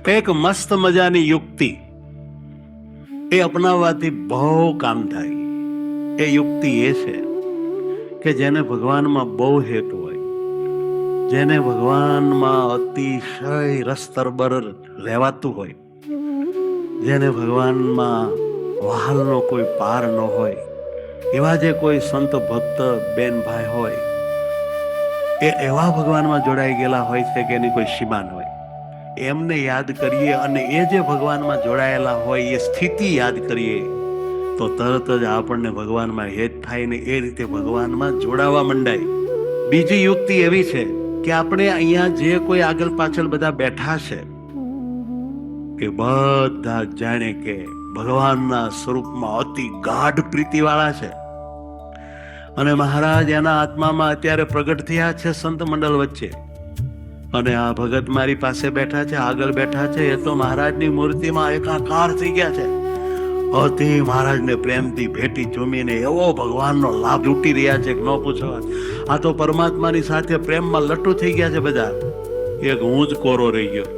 એક મસ્ત મજાની યુક્તિ એ અપનાવવાથી બહુ કામ થાય. એ યુક્તિ એ છે કે જેને ભગવાનમાં બહુ હેતુ હોય, જેને ભગવાનમાં અતિશય રસતરબર રહેવાતું હોય, જેને ભગવાનમાં વહાલનો કોઈ પાર ન હોય, એવા જે કોઈ સંત ભક્ત બેન ભાઈ હોય, એ એવા ભગવાનમાં જોડાઈ ગયેલા હોય છે કે એની કોઈ સીમા ન હોય. એમને યાદ કરીએ અને એ જે ભગવાનમાં જોડાયેલા હોય એ સ્થિતિ યાદ કરીએ તો તરત જ આપણને ભગવાનમાં હેત થાય ને એ રીતે ભગવાનમાં જોડાવા મંડાય. બીજી યુક્તિ એવી છે કે આપણે અહીંયા જે કોઈ આગળ પાછળ બધા બેઠા છે કે બધા જાણે કે ભગવાનના સ્વરૂપમાં અતિ ગાઢ પ્રીતિવાળા છે અને મહારાજ એના આત્મામાં અત્યારે પ્રગટ થયા છે સંત મંડળ વચ્ચે, અને આ ભગત મારી પાસે બેઠા છે, આગળ બેઠા છે, એ તો મહારાજની મૂર્તિમાં એકાકાર થઈ ગયા છે. અતિ મહારાજને પ્રેમથી ભેટી ઝૂમીને એવો ભગવાનનો લાભ લૂંટી રહ્યા છે કે ન પૂછો. આ તો પરમાત્માની સાથે પ્રેમમાં લટ્ટુ થઈ ગયા છે બધા. એક હું જ કોરો રહી ગયો.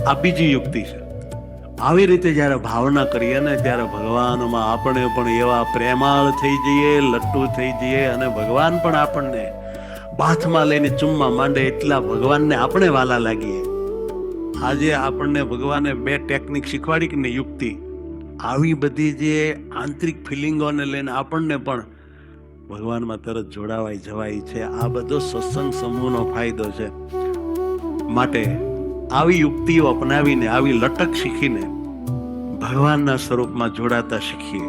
આ બીજી યુક્તિ છે. આવી રીતે જ્યારે ભાવના કરીએ ને ત્યારે ભગવાનમાં આપણે પણ એવા પ્રેમાળ થઈ જઈએ, લટ્ટુ થઈ જઈએ, અને ભગવાન પણ આપણને બાથમાં લઈને ચુમ્મા માંડે એટલા ભગવાનને આપણે વાલા લાગીએ. આજે આપણને ભગવાને 2 ટેકનિક શીખવાડી કે ને યુક્તિ. આવી બધી જે આંતરિક ફિલિંગોને લઈને આપણને પણ ભગવાનમાં તરત જોડાવાઈ જવાય છે. આ બધો સત્સંગ સમૂહનો ફાયદો છે. માટે આવી યુક્તિઓ અપનાવીને, આવી લટક શીખીને ભગવાનના સ્વરૂપમાં જોડાતા શીખીએ.